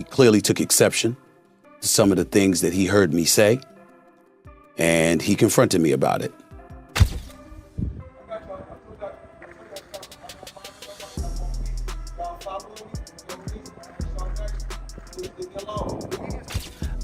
He clearly took exception to some of the things that he heard me say, and he confronted me about it.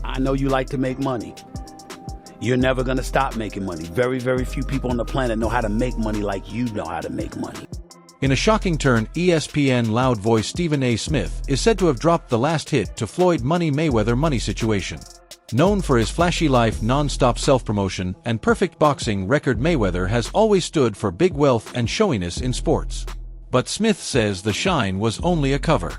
I know you like to make money. You're never going to stop making money. Very, very few people on the planet know how to make money like you know how to make money. In a shocking turn, ESPN loud voice Stephen A. Smith is said to have dropped the last hit to Floyd Mayweather money situation. Known for his flashy life, non-stop self-promotion, and perfect boxing record, Mayweather has always stood for big wealth and showiness in sports. But Smith says the shine was only a cover.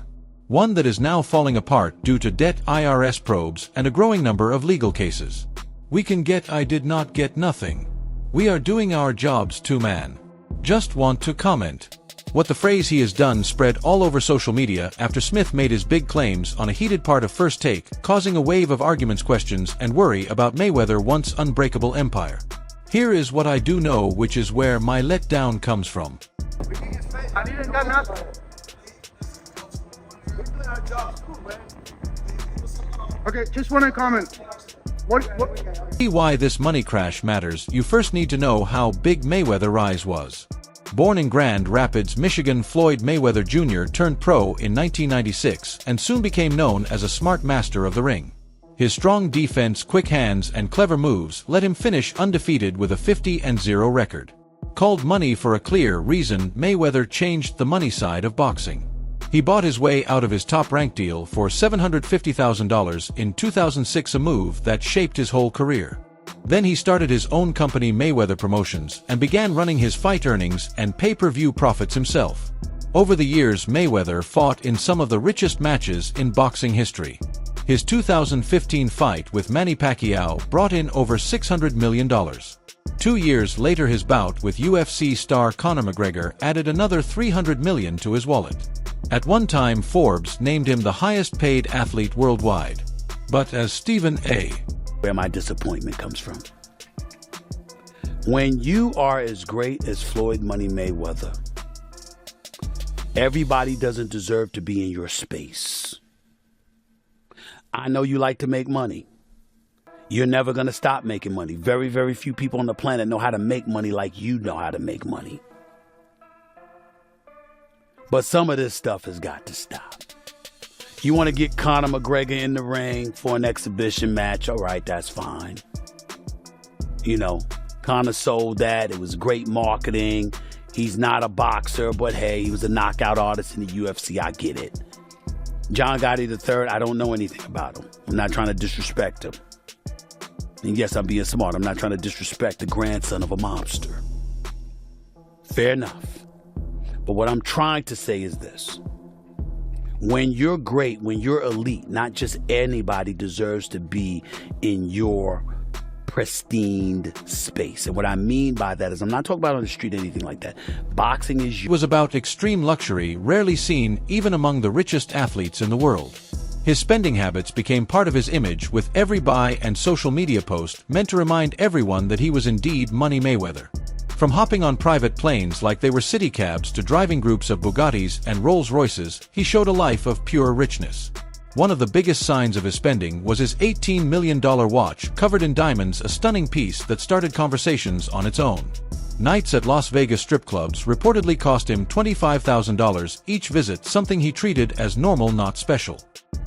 One that is now falling apart due to debt, IRS probes, and a growing number of legal cases. We can get I did not get nothing. We are doing our jobs too, man. Just want to comment. What the phrase he has done spread all over social media after Smith made his big claims on a heated part of First Take, causing a wave of arguments, questions, and worry about Mayweather's once unbreakable empire. Here is what I do know, which is where my letdown comes from. I didn't got nothing. Okay, just want to comment. See why this money crash matters. You first need to know how big Mayweather's rise was. Born in Grand Rapids, Michigan, Floyd Mayweather Jr. turned pro in 1996 and soon became known as a smart master of the ring. His strong defense, quick hands, and clever moves let him finish undefeated with a 50-0 record. Called money for a clear reason, Mayweather changed the money side of boxing. He bought his way out of his top-rank deal for $750,000 in 2006, a move that shaped his whole career. Then he started his own company, Mayweather Promotions, and began running his fight earnings and pay-per-view profits himself. Over the years, Mayweather fought in some of the richest matches in boxing history. His 2015 fight with Manny Pacquiao brought in over $600 million. 2 years later, his bout with UFC star Conor McGregor added another $300 million to his wallet. At one time, Forbes named him the highest-paid athlete worldwide. But as Stephen A. Where my disappointment comes from. When you are as great as Floyd Money Mayweather, everybody doesn't deserve to be in your space. I know you like to make money. You're never going to stop making money. Very, very few people on the planet know how to make money like you know how to make money. But some of this stuff has got to stop. You want to get Conor McGregor in the ring for an exhibition match? All right, that's fine. You know, Conor sold that. It was great marketing. He's not a boxer, but hey, he was a knockout artist in the UFC. I get it. John Gotti III, I don't know anything about him. I'm not trying to disrespect him. And yes, I'm being smart. I'm not trying to disrespect the grandson of a mobster. Fair enough. But what I'm trying to say is this. When you're great, when you're elite, not just anybody deserves to be in your pristine space. And what I mean by that is I'm not talking about on the street, anything like that. Boxing is was about extreme luxury, rarely seen even among the richest athletes in the world. His spending habits became part of his image, with every buy and social media post meant to remind everyone that he was indeed Money Mayweather. From hopping on private planes like they were city cabs to driving groups of Bugattis and Rolls-Royces, he showed a life of pure richness. One of the biggest signs of his spending was his $18 million watch covered in diamonds, a stunning piece that started conversations on its own. Nights at Las Vegas strip clubs reportedly cost him $25,000 each visit, something he treated as normal, not special.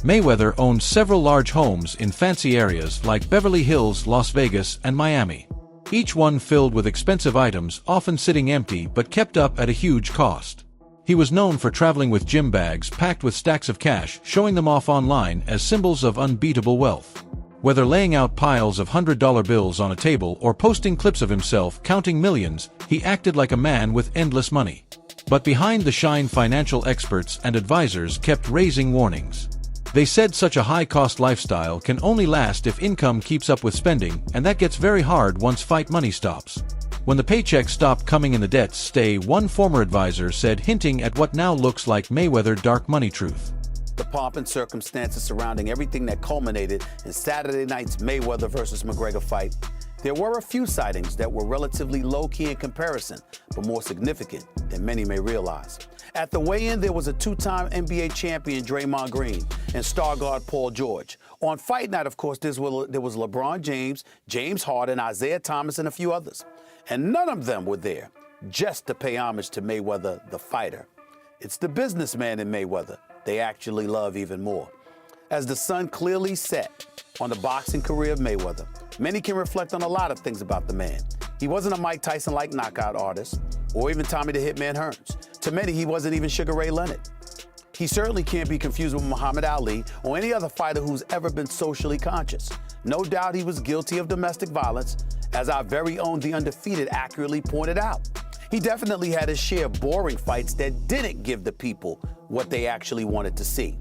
Mayweather owned several large homes in fancy areas like Beverly Hills, Las Vegas, and Miami. Each one filled with expensive items, often sitting empty but kept up at a huge cost. He was known for traveling with gym bags packed with stacks of cash, showing them off online as symbols of unbeatable wealth. Whether laying out piles of $100 bills on a table or posting clips of himself counting millions, he acted like a man with endless money. But behind the shine, financial experts and advisors kept raising warnings. They said such a high-cost lifestyle can only last if income keeps up with spending, and that gets very hard once fight money stops. When the paychecks stop coming in, the debts stay, one former advisor said, hinting at what now looks like Mayweather dark money truth. The pomp and circumstances surrounding everything that culminated in Saturday night's Mayweather versus McGregor fight There were a few sightings that were relatively low-key in comparison, but more significant than many may realize. At the weigh-in, there was a two-time NBA champion, Draymond Green, and star guard Paul George. On fight night, of course, there was LeBron James, James Harden, Isaiah Thomas, and a few others. And none of them were there just to pay homage to Mayweather, the fighter. It's the businessman in Mayweather they actually love even more. As the sun clearly set on the boxing career of Mayweather, many can reflect on a lot of things about the man. He wasn't a Mike Tyson-like knockout artist, or even Tommy the Hitman Hearns. To many, he wasn't even Sugar Ray Leonard. He certainly can't be confused with Muhammad Ali or any other fighter who's ever been socially conscious. No doubt he was guilty of domestic violence, as our very own The Undefeated accurately pointed out. He definitely had his share of boring fights that didn't give the people what they actually wanted to see.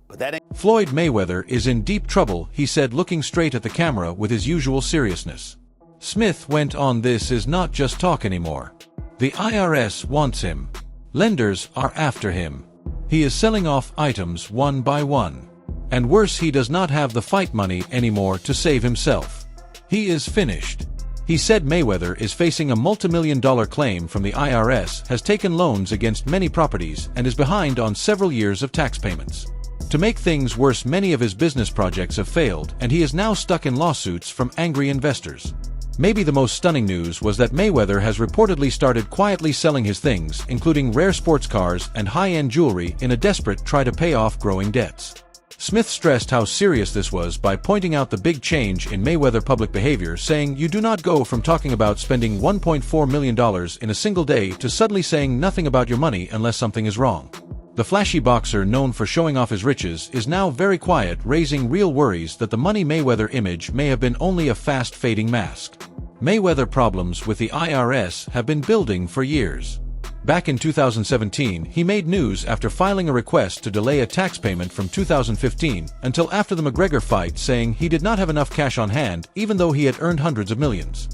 But that ain't... Floyd Mayweather is in deep trouble, he said, looking straight at the camera with his usual seriousness. Smith went on, "This is not just talk anymore. The IRS wants him. Lenders are after him. He is selling off items one by one. And worse, he does not have the fight money anymore to save himself. He is finished." He said Mayweather is facing a multi-million-dollar claim from the IRS, has taken loans against many properties, and is behind on several years of tax payments. To make things worse, many of his business projects have failed, and he is now stuck in lawsuits from angry investors. Maybe the most stunning news was that Mayweather has reportedly started quietly selling his things, including rare sports cars and high-end jewelry, in a desperate try to pay off growing debts. Smith stressed how serious this was by pointing out the big change in Mayweather public behavior, saying, "You do not go from talking about spending $1.4 million in a single day to suddenly saying nothing about your money unless something is wrong." The flashy boxer, known for showing off his riches, is now very quiet, raising real worries that the Money Mayweather image may have been only a fast-fading mask. Mayweather problems with the IRS have been building for years. Back in 2017, he made news after filing a request to delay a tax payment from 2015 until after the McGregor fight, saying he did not have enough cash on hand, even though he had earned hundreds of millions.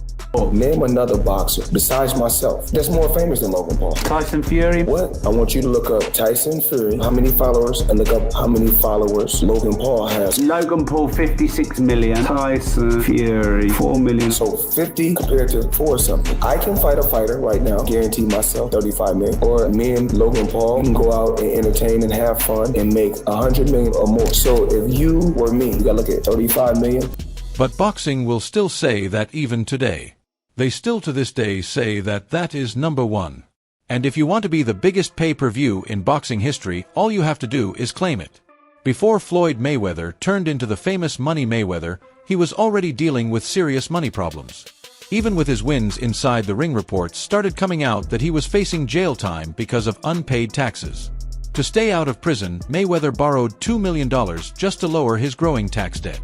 Name another boxer besides myself that's more famous than Logan Paul. Tyson Fury. What? I want you to look up Tyson Fury, how many followers, and look up how many followers Logan Paul has. Logan Paul, 56 million. Tyson Fury, 4 million. So 50 compared to 4 something. I can fight a fighter right now, guarantee myself 35 million. Or me and Logan Paul can go out and entertain and have fun and make 100 million or more. So if you were me, you gotta look at 35 million. But boxing will still say that even today. They still to this day say that that is number one. And if you want to be the biggest pay-per-view in boxing history, all you have to do is claim it. Before Floyd Mayweather turned into the famous Money Mayweather, he was already dealing with serious money problems. Even with his wins inside the ring, reports started coming out that he was facing jail time because of unpaid taxes. To stay out of prison, Mayweather borrowed $2 million just to lower his growing tax debt.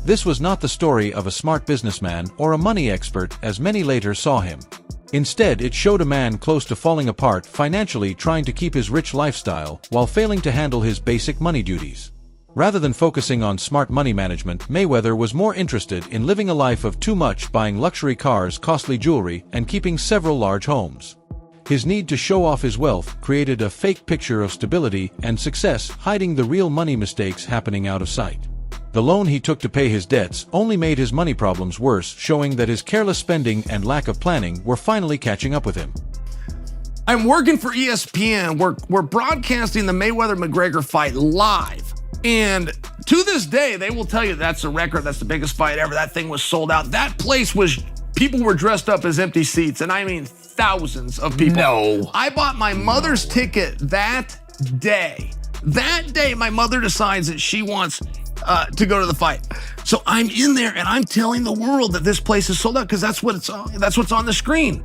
This was not the story of a smart businessman or a money expert, as many later saw him. Instead, it showed a man close to falling apart financially, trying to keep his rich lifestyle while failing to handle his basic money duties. Rather than focusing on smart money management, Mayweather was more interested in living a life of too much, buying luxury cars, costly jewelry, and keeping several large homes. His need to show off his wealth created a fake picture of stability and success, hiding the real money mistakes happening out of sight. The loan he took to pay his debts only made his money problems worse, showing that his careless spending and lack of planning were finally catching up with him. I'm working for ESPN. We're broadcasting the Mayweather-McGregor fight live. And to this day, they will tell you that's a record. That's the biggest fight ever. That thing was sold out. That place was, people were dressed up as empty seats. And I mean thousands of people. No. I bought my mother's ticket that day. That day, my mother decides that she wants to go to the fight. So I'm in there and I'm telling the world that this place is sold out because that's what's on the screen.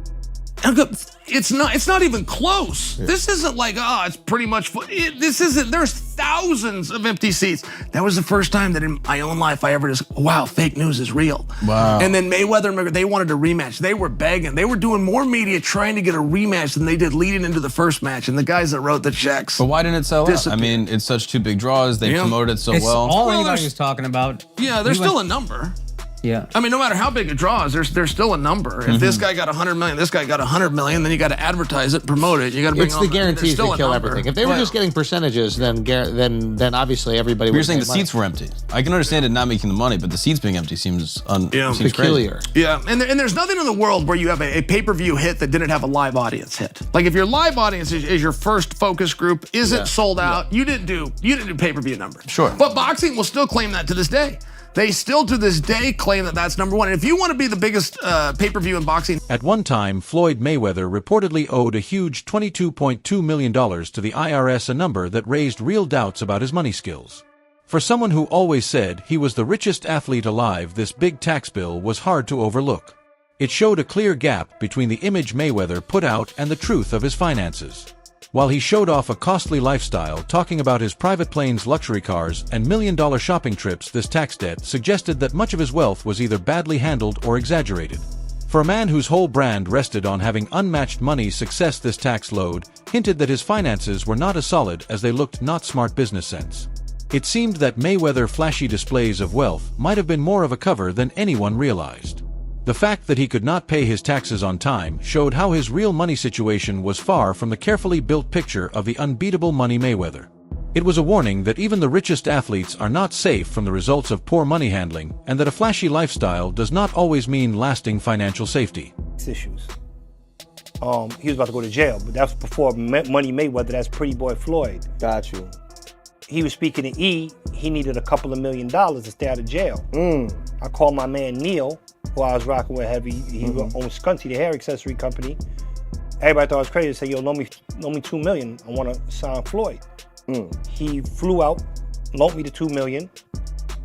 And it's not even close. Yeah. This isn't like, it's pretty much, this isn't, there's thousands of empty seats. That was the first time that in my own life I ever just, wow, fake news is real. Wow. And then Mayweather, they wanted a rematch. They were begging. They were doing more media trying to get a rematch than they did leading into the first match. And the guys that wrote the checks. But why didn't it sell out? I mean, it's such two big draws. They promoted it so well. All anybody was talking about. Yeah, there's still a number. Yeah. I mean, no matter how big a draw is, there's still a number. If this guy got 100 million, this guy got 100 million, then you got to advertise it, promote it. You got to bring. It's the guarantees that kill everything. If they were just getting percentages, then obviously everybody. You're would saying make the money. seats were empty. I can understand it not making the money, but the seats being empty seems seems peculiar. Crazy. Yeah, and there's nothing in the world where you have a pay-per-view hit that didn't have a live audience hit. Like if your live audience is your first focus group, isn't sold out, you didn't do pay-per-view numbers. Sure. But boxing will still claim that to this day. They still to this day claim that that's number one. And if you want to be the biggest pay-per-view in boxing. At one time, Floyd Mayweather reportedly owed a huge $22.2 million to the IRS, a number that raised real doubts about his money skills. For someone who always said he was the richest athlete alive, this big tax bill was hard to overlook. It showed a clear gap between the image Mayweather put out and the truth of his finances. While he showed off a costly lifestyle, talking about his private planes, luxury cars, and million-dollar shopping trips, this tax debt suggested that much of his wealth was either badly handled or exaggerated. For a man whose whole brand rested on having unmatched money success, this tax load hinted that his finances were not as solid as they looked. Not smart business sense. It seemed that Mayweather's flashy displays of wealth might have been more of a cover than anyone realized. The fact that he could not pay his taxes on time showed how his real money situation was far from the carefully built picture of the unbeatable Money Mayweather. It was a warning that even the richest athletes are not safe from the results of poor money handling, and that a flashy lifestyle does not always mean lasting financial safety. Issues. He was about to go to jail, but that's before Money Mayweather. That's Pretty Boy Floyd. Got you. He was speaking to E. He needed a couple of $1 million to stay out of jail. I called my man Neil, who I was rocking with heavy. He owns Scunty, the hair accessory company. Everybody thought I was crazy. They said, yo, loan me $2 million. I want to sign Floyd. He flew out, loaned me the $2 million.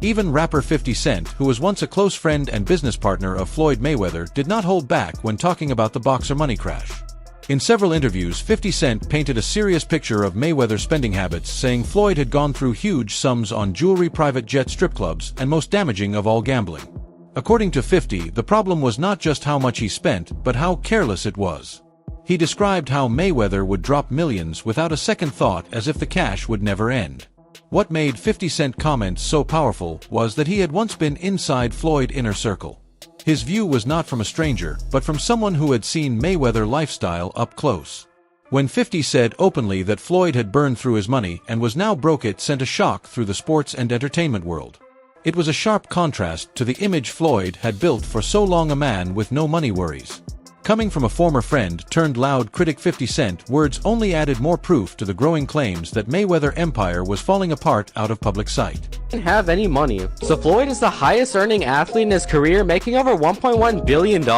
Even rapper 50 Cent, who was once a close friend and business partner of Floyd Mayweather, did not hold back when talking about the boxer money crash. In several interviews, 50 Cent painted a serious picture of Mayweather's spending habits, saying Floyd had gone through huge sums on jewelry, private jet, strip clubs, and most damaging of all, gambling. According to 50, the problem was not just how much he spent, but how careless it was. He described how Mayweather would drop millions without a second thought, as if the cash would never end. What made 50 Cent comments so powerful was that he had once been inside Floyd's inner circle. His view was not from a stranger, but from someone who had seen Mayweather's lifestyle up close. When 50 said openly that Floyd had burned through his money and was now broke, it sent a shock through the sports and entertainment world. It was a sharp contrast to the image Floyd had built for so long, a man with no money worries. Coming from a former friend turned loud critic, 50 Cent words only added more proof to the growing claims that Mayweather empire was falling apart out of public sight. Didn't have any money, so Floyd is the highest earning athlete in his career, making over $1.1 billion.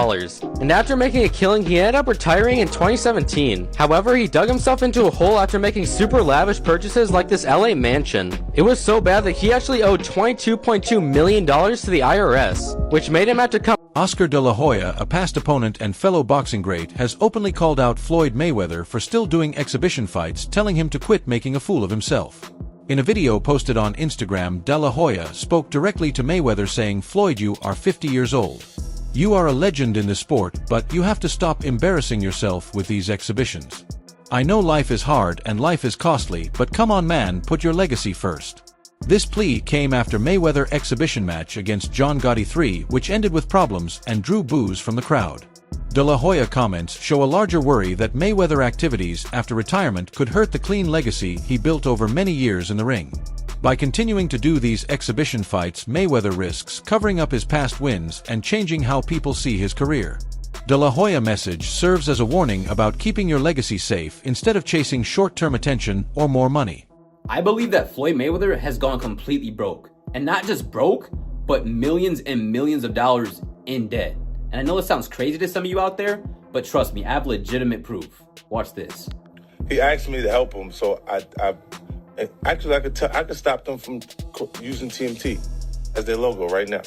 And after making a killing, he ended up retiring in 2017. However, he dug himself into a hole after making super lavish purchases like this LA mansion. It was so bad that he actually owed $22.2 million to the IRS, which made him have to come. Oscar De La Hoya, a past opponent and fellow boxing great, has openly called out Floyd Mayweather for still doing exhibition fights, telling him to quit making a fool of himself. In a video posted on Instagram, De La Hoya spoke directly to Mayweather, saying, "Floyd, you are 50 years old. You are a legend in this sport, but you have to stop embarrassing yourself with these exhibitions. I know life is hard and life is costly, but come on man, put your legacy first." This plea came after Mayweather's exhibition match against John Gotti III, which ended with problems and drew boos from the crowd. De La Hoya comments show a larger worry that Mayweather activities after retirement could hurt the clean legacy he built over many years in the ring. By continuing to do these exhibition fights, Mayweather risks covering up his past wins and changing how people see his career. De La Hoya message serves as a warning about keeping your legacy safe instead of chasing short-term attention or more money. I believe that Floyd Mayweather has gone completely broke. And not just broke, but millions and millions of dollars in debt. And I know it sounds crazy to some of you out there, but trust me, I have legitimate proof. Watch this. He asked me to help him, so I could stop them from using TMT as their logo right now.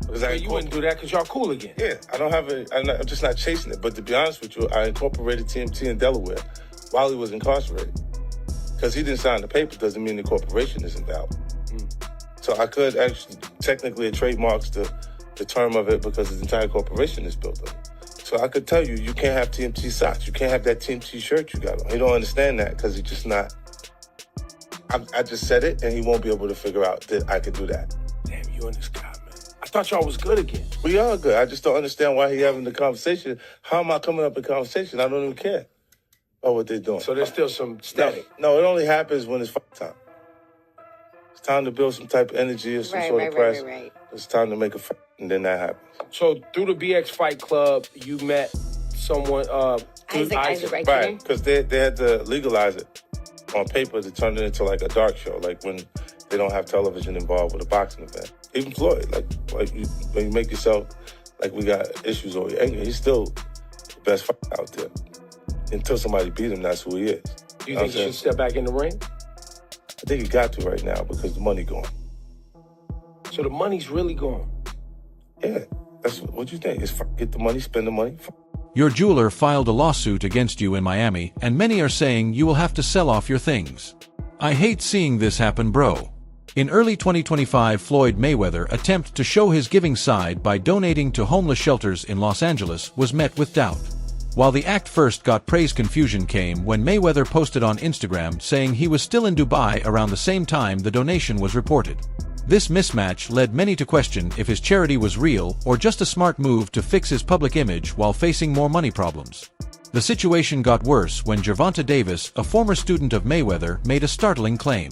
Because you wouldn't do that because y'all cool again. Yeah, I'm just not chasing it. But to be honest with you, I incorporated TMT in Delaware while he was incarcerated. Because he didn't sign the paper doesn't mean the corporation isn't valid. So I could actually, technically it trademarks the term of it because his entire corporation is built up. So I could tell you, you can't have TMT socks. You can't have that TMT shirt you got on. He don't understand that because he's just not. I just said it and he won't be able to figure out that I could do that. Damn, you and this guy, man. I thought y'all was good again. We are good. I just don't understand why he having the conversation. How am I coming up in conversation? I don't even care about what they're doing. So there's still some static. No, it only happens when it's fight time. It's time to build some type of energy or some sort of press. Right. It's time to make a fight, and then that happens. So through the BX Fight Club, you met someone, Isaac, right? Because they had to legalize it on paper to turn it into like a dark show, like when they don't have television involved with a boxing event. Even Floyd, like when you make yourself like we got issues or you're angry, he's still the best fighter out there. Until somebody beat him, that's who he is. Do you think he should step back in the ring? I think he got to right now because the money gone. So the money's really gone? Yeah, that's what you think. It's get the money, spend the money. Your jeweler filed a lawsuit against you in Miami, and many are saying you will have to sell off your things. I hate seeing this happen, bro. In early 2025, Floyd Mayweather attempt to show his giving side by donating to homeless shelters in Los Angeles was met with doubt. While the act first got praise, confusion came when Mayweather posted on Instagram saying he was still in Dubai around the same time the donation was reported. This mismatch led many to question if his charity was real or just a smart move to fix his public image while facing more money problems. The situation got worse when Gervonta Davis, a former student of Mayweather, made a startling claim.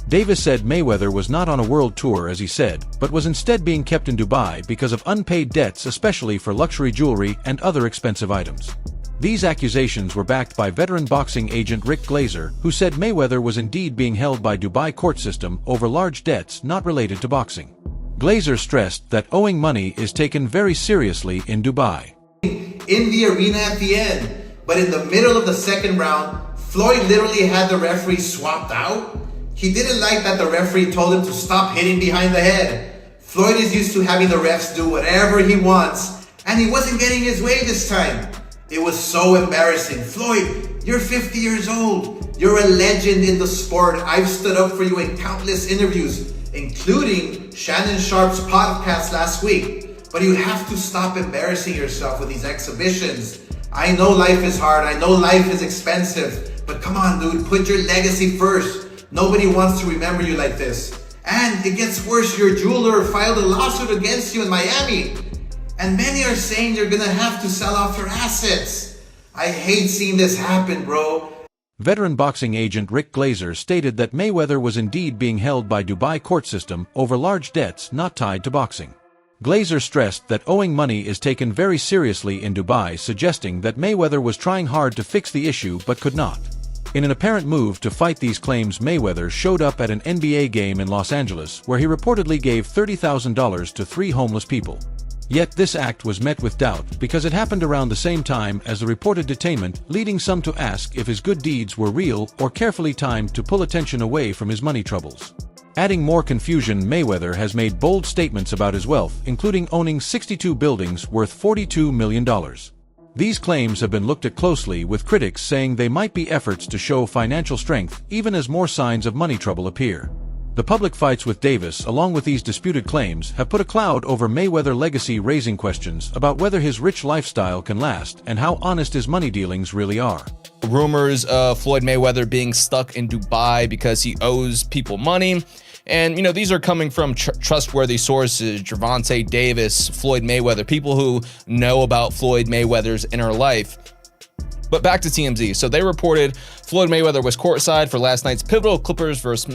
Davis said Mayweather was not on a world tour as he said, but was instead being kept in Dubai because of unpaid debts, especially for luxury jewelry and other expensive items. These accusations were backed by veteran boxing agent Rick Glazer, who said Mayweather was indeed being held by Dubai court system over large debts not related to boxing. Glazer stressed that owing money is taken very seriously in Dubai. In the arena at the end, but in the middle of the second round, Floyd literally had the referee swapped out. He didn't like that the referee told him to stop hitting behind the head. Floyd is used to having the refs do whatever he wants, and he wasn't getting his way this time. It was so embarrassing. Floyd, you're 50 years old. You're a legend in the sport. I've stood up for you in countless interviews, including Shannon Sharp's podcast last week. But you have to stop embarrassing yourself with these exhibitions. I know life is hard. I know life is expensive. But come on, dude, put your legacy first. Nobody wants to remember you like this. And it gets worse. Your jeweler filed a lawsuit against you in Miami. And many are saying you're gonna have to sell off your assets. I hate seeing this happen, bro. Veteran boxing agent Rick Glazer stated that Mayweather was indeed being held by Dubai court system over large debts not tied to boxing. Glazer stressed that owing money is taken very seriously in Dubai, suggesting that Mayweather was trying hard to fix the issue but could not. In an apparent move to fight these claims, Mayweather showed up at an NBA game in Los Angeles where he reportedly gave $30,000 to 3 homeless people. Yet this act was met with doubt because it happened around the same time as the reported detainment, leading some to ask if his good deeds were real or carefully timed to pull attention away from his money troubles. Adding more confusion, Mayweather has made bold statements about his wealth, including owning 62 buildings worth $42 million. These claims have been looked at closely, with critics saying they might be efforts to show financial strength even as more signs of money trouble appear. The public fights with Davis, along with these disputed claims, have put a cloud over Mayweather's legacy, raising questions about whether his rich lifestyle can last and how honest his money dealings really are. Rumors of Floyd Mayweather being stuck in Dubai because he owes people money. And, these are coming from trustworthy sources: Gervonta Davis, Floyd Mayweather, people who know about Floyd Mayweather's inner life. But back to TMZ. So they reported Floyd Mayweather was courtside for last night's pivotal Clippers vs.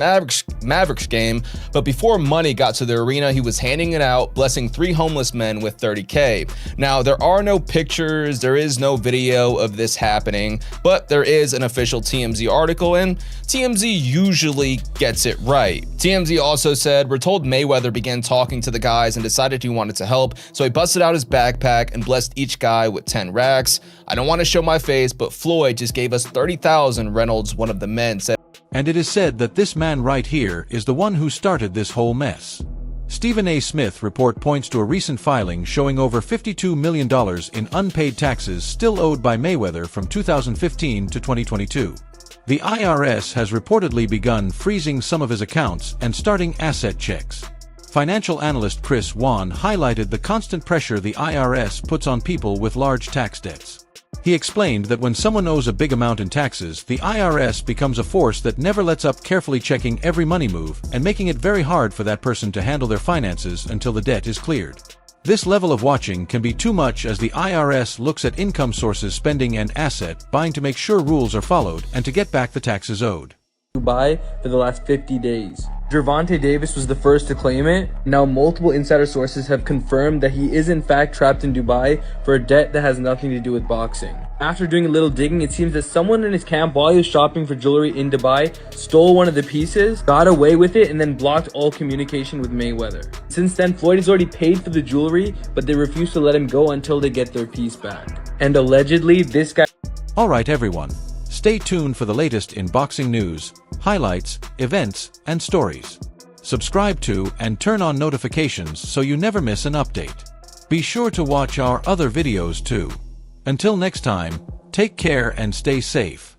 Mavericks game, but before money got to the arena, he was handing it out, blessing 3 homeless men with $30K. Now, there are no pictures, there is no video of this happening, but there is an official TMZ article, and TMZ usually gets it right. TMZ also said, "We're told Mayweather began talking to the guys and decided he wanted to help, so he busted out his backpack and blessed each guy with 10 racks. I don't want to show my face, but Floyd just gave us $30,000, Reynolds, one of the men, said." And it is said that this man right here is the one who started this whole mess. Stephen A. Smith report points to a recent filing showing over $52 million in unpaid taxes still owed by Mayweather from 2015 to 2022. The IRS has reportedly begun freezing some of his accounts and starting asset checks. Financial analyst Chris Wan highlighted the constant pressure the IRS puts on people with large tax debts. He explained that when someone owes a big amount in taxes, the IRS becomes a force that never lets up, carefully checking every money move and making it very hard for that person to handle their finances until the debt is cleared. This level of watching can be too much, as the IRS looks at income sources, spending, and asset buying to make sure rules are followed and to get back the taxes owed. Dubai for the last 50 days. Gervonta Davis was the first to claim it. Now multiple insider sources have confirmed that he is in fact trapped in Dubai for a debt that has nothing to do with boxing. After doing a little digging, it seems that someone in his camp, while he was shopping for jewelry in Dubai, stole one of the pieces, got away with it, and then blocked all communication with Mayweather. Since then, Floyd has already paid for the jewelry, but they refuse to let him go until they get their piece back. And allegedly, this guy... Alright everyone, stay tuned for the latest in boxing news, highlights, events, and stories. Subscribe to and turn on notifications so you never miss an update. Be sure to watch our other videos too. Until next time, take care and stay safe.